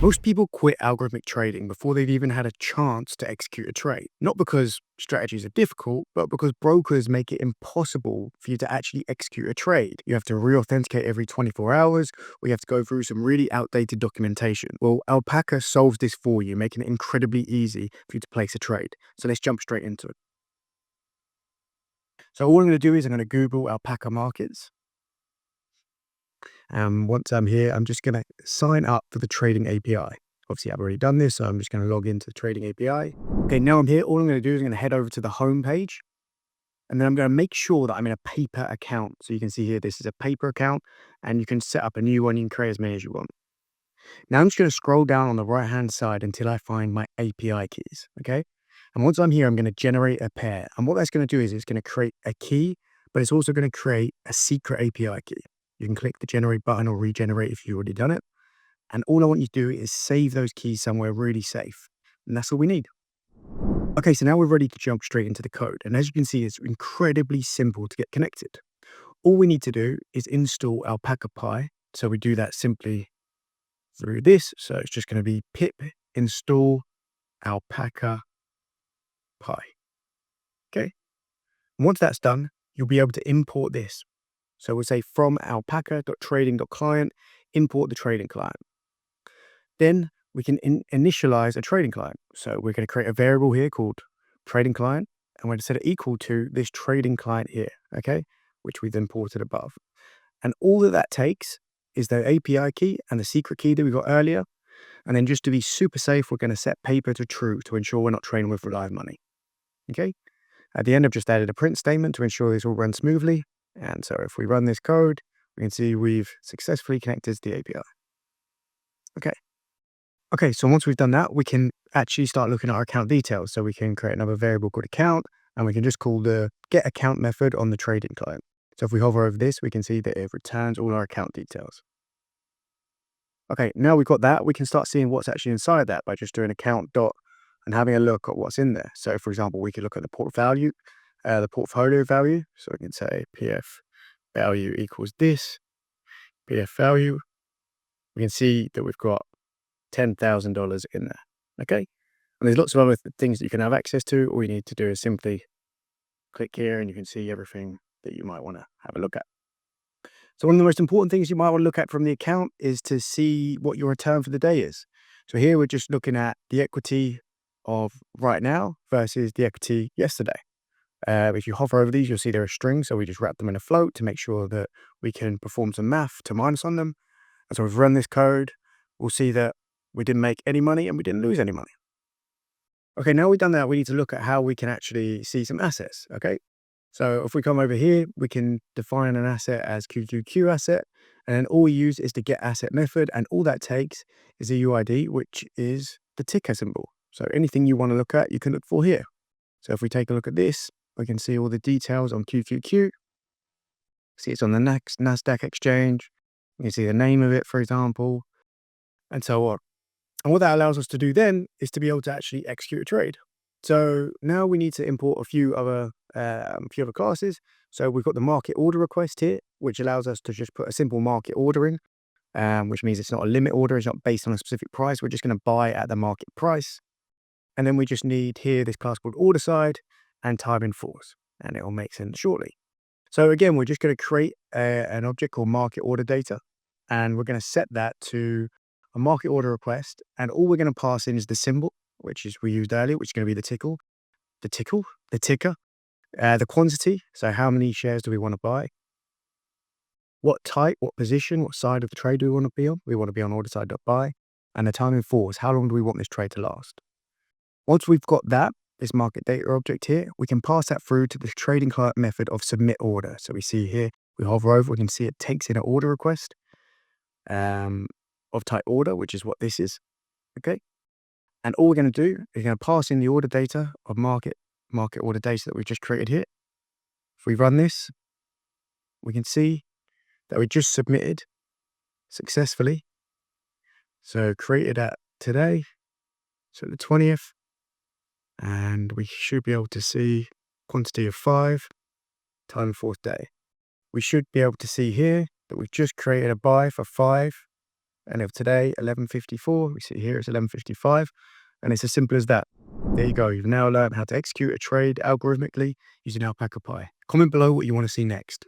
Most people quit algorithmic trading before they've even had a chance to execute a trade. Not because strategies are difficult, but because brokers make it impossible for you to actually execute a trade. You have to re-authenticate every 24 hours, or you have to go through some really outdated documentation. Well, Alpaca solves this for you, making it incredibly easy for you to place a trade. So let's jump straight into it. So all I'm going to do is I'm going to Google Alpaca markets. And once I'm here, I'm just going to sign up for the trading API. Obviously, I've already done this, so I'm just going to log into the trading API. Okay, now I'm here. All I'm going to do is I'm going to head over to the home page, and then I'm going to make sure that I'm in a paper account. So you can see here, this is a paper account, and you can set up a new one. You can create as many as you want. Now I'm just going to scroll down on the right-hand side until I find my API keys, okay? And once I'm here, I'm going to generate a pair. And what that's going to do is it's going to create a key, but it's also going to create a secret API key. You can click the generate button or regenerate if you've already done it. And all I want you to do is save those keys somewhere really safe. And that's all we need. Okay, so now we're ready to jump straight into the code. And as you can see, it's incredibly simple to get connected. All we need to do is install Alpaca Pi. So we do that simply through this. So it's just going to be pip install Alpaca Pi. Okay. And once that's done, you'll be able to import this. So we'll say from alpaca.trading.client, import the trading client. Then we can initialize a trading client. So we're going to create a variable here called trading client, and we're going to set it equal to this trading client here, okay, which we've imported above. And all that takes is the API key and the secret key that we got earlier. And then just to be super safe, we're going to set paper to true to ensure we're not trading with live money. Okay. At the end, I've just added a print statement to ensure this all runs smoothly. And so if we run this code, we can see we've successfully connected to the API. Okay, so once we've done that, we can actually start looking at our account details. So we can create another variable called account, and we can just call the get account method on the trading client. So if we hover over this, we can see that it returns all our account details. Okay, now we've got that, we can start seeing what's actually inside that by just doing account dot and having a look at what's in there. So for example, we could look at the portfolio value. So we can say PF value equals this, PF value. We can see that we've got $10,000 in there, okay? And there's lots of other things that you can have access to. All you need to do is simply click here and you can see everything that you might want to have a look at. So one of the most important things you might want to look at from the account is to see what your return for the day is. So here we're just looking at the equity of right now versus the equity yesterday. If you hover over these, you'll see they're a string. So we just wrap them in a float to make sure that we can perform some math to minus on them. And so we've run this code. We'll see that we didn't make any money and we didn't lose any money. Okay, now we've done that, we need to look at how we can actually see some assets, okay? So if we come over here, we can define an asset as QQQ asset, and then all we use is the get asset method, and all that takes is a UID, which is the ticker symbol. So anything you want to look at, you can look for here. So if we take a look at this, we can see all the details on QQQ. See it's on the next NASDAQ exchange. You can see the name of it, for example, and so on. And what that allows us to do then is to be able to actually execute a trade. So now we need to import a few other classes. So we've got the market order request here, which allows us to just put a simple market order in, which means it's not a limit order. It's not based on a specific price. We're just going to buy at the market price. And then we just need here this class called order side and time in force, and it will make sense shortly. So again, we're just going to create an object called market order data, and we're going to set that to a market order request, and all we're going to pass in is the symbol, which is we used earlier, which is going to be the ticker, the quantity, so how many shares do we want to buy, what type, what position, what side of the trade do we want to be on? We want to be on order side.buy, and the time in force, how long do we want this trade to last? Once we've got that, this market data object here, we can pass that through to the trading client method of submit order. So we see here, we hover over, we can see it takes in an order request. Of type order, which is what this is, okay? And all we're going to do is going to pass in the order data of market order data that we've just created here. If we run this, we can see that we just submitted successfully. So created at today, so the 20th, and we should be able to see quantity of 5, time 4th day. We should be able to see here that we've just created a buy for 5 And of today, 11:54, we see here it's 11:55, and it's as simple as that. There you go. You've now learned how to execute a trade algorithmically using Alpaca Pi. Comment below what you want to see next.